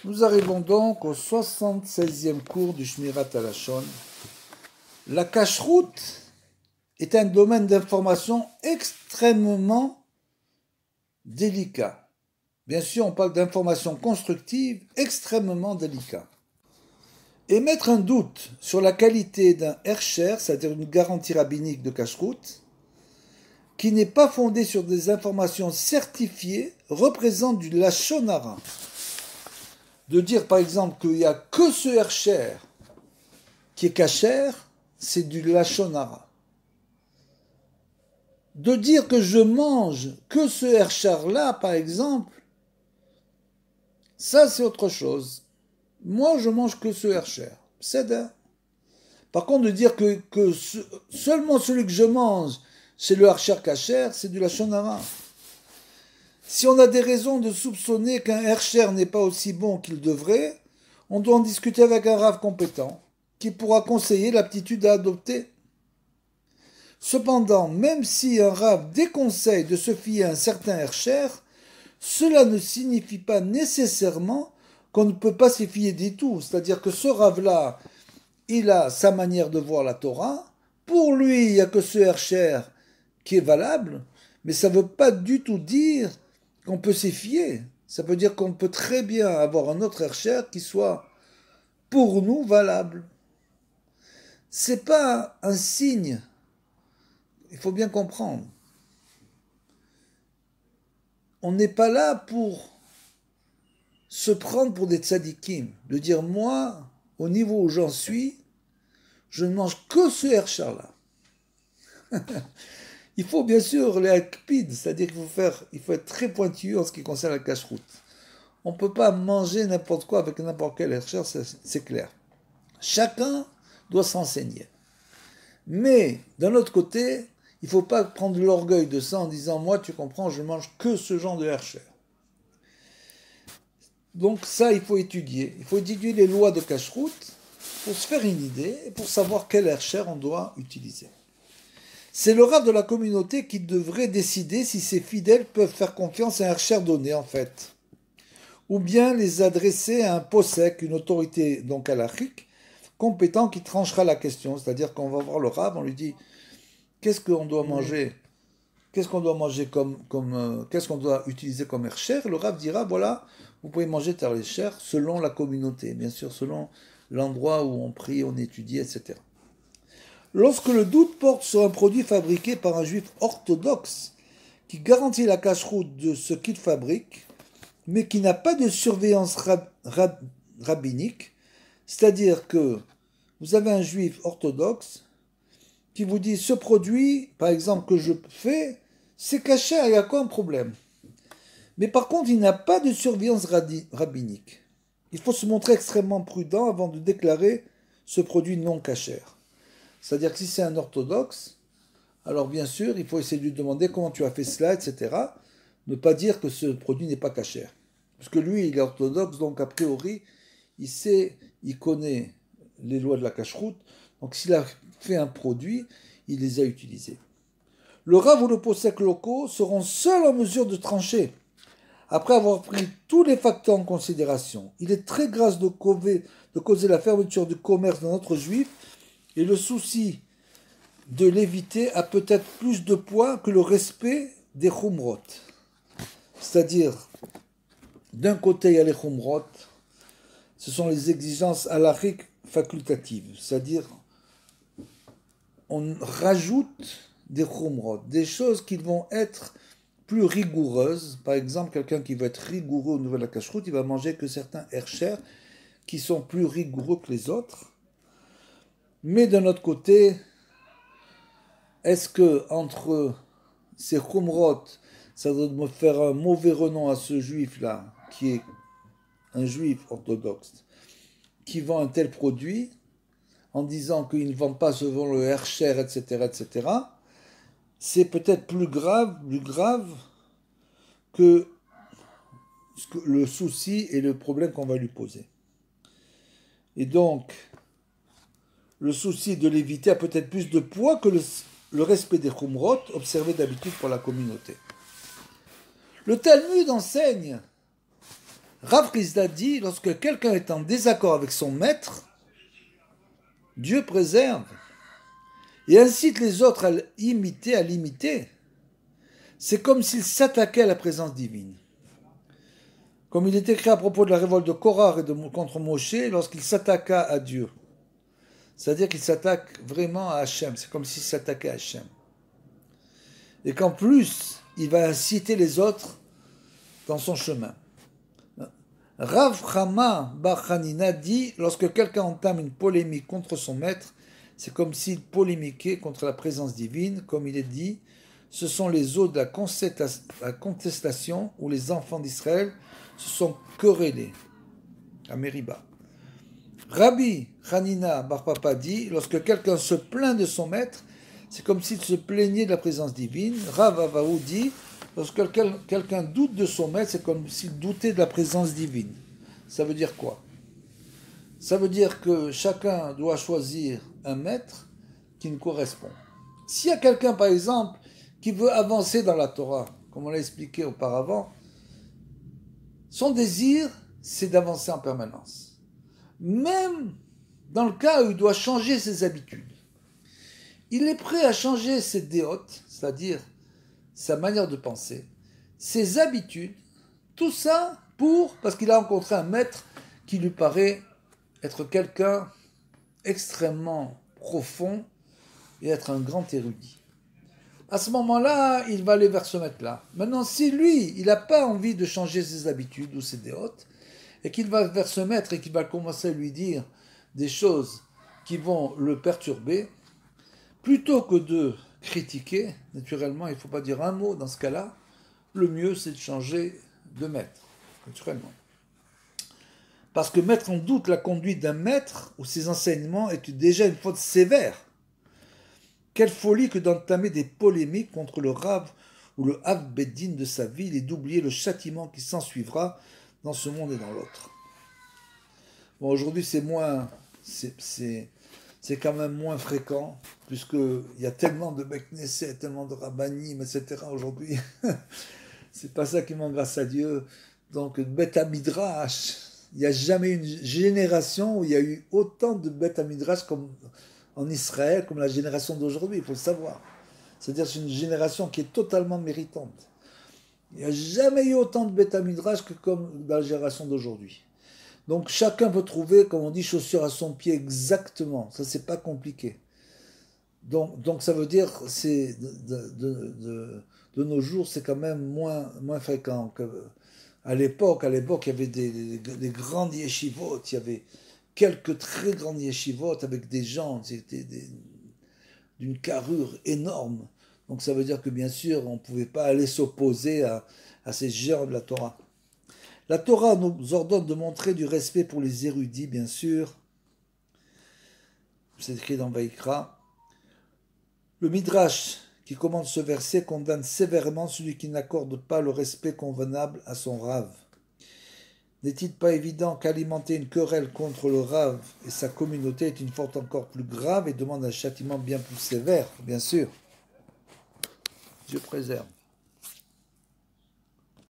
Nous arrivons donc au 76e cours du Shmirat Halashon. La cacheroute est un domaine d'information extrêmement délicat. Bien sûr, on parle d'information constructive extrêmement délicat. Émettre un doute sur la qualité d'un hercher, c'est-à-dire une garantie rabbinique de cacheroute, qui n'est pas fondée sur des informations certifiées, représente du lachon hara. De dire par exemple qu'il n'y a que ce hercher qui est cachère, c'est du lachon hara. De dire que je mange que ce hercher-là, par exemple, ça c'est autre chose. Moi, je mange que ce hercher. C'est d'un. Par contre, de dire que seulement celui que je mange, c'est le hercher cachère, c'est du lachon hara. Si on a des raisons de soupçonner qu'un hercher n'est pas aussi bon qu'il devrait, on doit en discuter avec un rave compétent qui pourra conseiller l'aptitude à adopter. Cependant, même si un rave déconseille de se fier à un certain hercher, cela ne signifie pas nécessairement qu'on ne peut pas s'y fier du tout. C'est-à-dire que ce rave-là, il a sa manière de voir la Torah. Pour lui, il n'y a que ce hercher qui est valable, mais ça ne veut pas du tout dire qu'on peut s'y fier. Ça peut dire qu'on peut très bien avoir un autre hercher qui soit pour nous valable. C'est pas un signe. Il faut bien comprendre. On n'est pas là pour se prendre pour des tzadikim. De dire, moi, au niveau où j'en suis, je ne mange que ce hercher-là. Il faut bien sûr les akpid, c'est-à-dire qu'il faut être très pointu en ce qui concerne la cacheroute. On ne peut pas manger n'importe quoi avec n'importe quel hercher, c'est clair. Chacun doit s'enseigner. Mais, d'un autre côté, il ne faut pas prendre l'orgueil de ça en disant « moi, tu comprends, je mange que ce genre de hercher ». Donc ça, il faut étudier. Il faut étudier les lois de cacheroute pour se faire une idée et pour savoir quel hercher on doit utiliser. C'est le rav de la communauté qui devrait décider si ses fidèles peuvent faire confiance à un hercher donné, en fait. Ou bien les adresser à un posek, une autorité donc halachique, compétent qui tranchera la question. C'est-à-dire qu'on va voir le rav, on lui dit qu'est-ce qu'on doit manger, qu'est-ce qu'on doit manger qu'est-ce qu'on doit utiliser comme hercher. Le rav dira voilà, vous pouvez manger tel hercher selon la communauté, bien sûr, selon l'endroit où on prie, on étudie, etc. Lorsque le doute porte sur un produit fabriqué par un juif orthodoxe qui garantit la cacheroute de ce qu'il fabrique, mais qui n'a pas de surveillance rabbinique, c'est-à-dire que vous avez un juif orthodoxe qui vous dit ce produit, par exemple, que je fais, c'est caché, il y a quoi un problème? Mais par contre, il n'a pas de surveillance rabbinique. Il faut se montrer extrêmement prudent avant de déclarer ce produit non cachère. C'est-à-dire que si c'est un orthodoxe, alors bien sûr, il faut essayer de lui demander comment tu as fait cela, etc. Ne pas dire que ce produit n'est pas cachère. Parce que lui, il est orthodoxe, donc a priori, il sait, il connaît les lois de la cacheroute. Donc s'il a fait un produit, il les a utilisés. Le rav ou le posek locaux seront seuls en mesure de trancher, après avoir pris tous les facteurs en considération. Il est très grave de causer la fermeture du commerce d'un autre juif, et le souci de l'éviter a peut-être plus de poids que le respect des chumrot. C'est-à-dire, d'un côté, il y a les chumrot, ce sont les exigences halachiques facultatives, c'est-à-dire, on rajoute des chumrot, des choses qui vont être plus rigoureuses. Par exemple, quelqu'un qui va être rigoureux au niveau de la cacheroute, il va manger que certains herchers qui sont plus rigoureux que les autres. Mais d'un autre côté, est-ce que entre ces chumrot, ça doit me faire un mauvais renom à ce juif-là, qui est un juif orthodoxe, qui vend un tel produit, en disant qu'il ne vend pas selon le hercher, etc., etc., c'est peut-être plus grave que le souci et le problème qu'on va lui poser. Et donc, le souci de l'éviter a peut-être plus de poids que le respect des chumrot observé d'habitude pour la communauté. Le Talmud enseigne Rav Rizda dit, lorsque quelqu'un est en désaccord avec son maître, Dieu préserve et incite les autres à l'imiter. C'est comme s'il s'attaquait à la présence divine. Comme il est écrit à propos de la révolte de Korah et contre Moshe, lorsqu'il s'attaqua à Dieu. C'est-à-dire qu'il s'attaque vraiment à Hachem. C'est comme s'il s'attaquait à Hachem. Et qu'en plus, il va inciter les autres dans son chemin. Rav Chama Bar Hanina dit, lorsque quelqu'un entame une polémique contre son maître, c'est comme s'il polémiquait contre la présence divine, comme il est dit, ce sont les eaux de la contestation où les enfants d'Israël se sont querellés, à Mériba. Rabbi Hanina Bar Papa dit, lorsque quelqu'un se plaint de son maître, c'est comme s'il se plaignait de la présence divine. Rav Avaou dit, lorsque quelqu'un doute de son maître, c'est comme s'il doutait de la présence divine. Ça veut dire quoi? Ça veut dire que chacun doit choisir un maître qui nous correspond. S'il y a quelqu'un, par exemple, qui veut avancer dans la Torah, comme on l'a expliqué auparavant, son désir, c'est d'avancer en permanence. Même dans le cas où il doit changer ses habitudes. Il est prêt à changer ses déotes, c'est-à-dire sa manière de penser, ses habitudes, tout ça parce qu'il a rencontré un maître qui lui paraît être quelqu'un extrêmement profond et être un grand érudit. À ce moment-là, il va aller vers ce maître-là. Maintenant, si lui, il n'a pas envie de changer ses habitudes ou ses déotes, et qu'il va vers ce maître et qu'il va commencer à lui dire des choses qui vont le perturber, plutôt que de critiquer, naturellement, il ne faut pas dire un mot dans ce cas-là, le mieux c'est de changer de maître, naturellement. Parce que mettre en doute la conduite d'un maître ou ses enseignements est déjà une faute sévère. Quelle folie que d'entamer des polémiques contre le Rav ou le Hav Beddin de sa ville et d'oublier le châtiment qui s'ensuivra dans ce monde et dans l'autre. Bon, aujourd'hui c'est quand même moins fréquent, puisqu'il y a tellement de Beit Knesset, tellement de rabbanim, etc. aujourd'hui. C'est pas ça qui manque, grâce à Dieu. Donc, Beit HaMidrash, il n'y a jamais une génération où il y a eu autant de Beit HaMidrash comme en Israël, comme la génération d'aujourd'hui, il faut le savoir. C'est-à-dire que c'est une génération qui est totalement méritante. Il n'y a jamais eu autant de Beit HaMidrash que comme dans la génération d'aujourd'hui. Donc chacun peut trouver, comme on dit, chaussure à son pied exactement. Ça, c'est pas compliqué. Donc ça veut dire, c'est de nos jours, c'est quand même moins fréquent. À l'époque, il y avait des grandes yeshivot, il y avait quelques très grandes yeshivot avec des gens, c'était d'une carrure énorme. Donc ça veut dire que bien sûr, on ne pouvait pas aller s'opposer à ces géants de la Torah. La Torah nous ordonne de montrer du respect pour les érudits, bien sûr. C'est écrit dans Vaïkra. Le Midrash, qui commande ce verset, condamne sévèrement celui qui n'accorde pas le respect convenable à son Rav. N'est-il pas évident qu'alimenter une querelle contre le Rav et sa communauté est une faute encore plus grave et demande un châtiment bien plus sévère, bien sûr. Dieu préserve.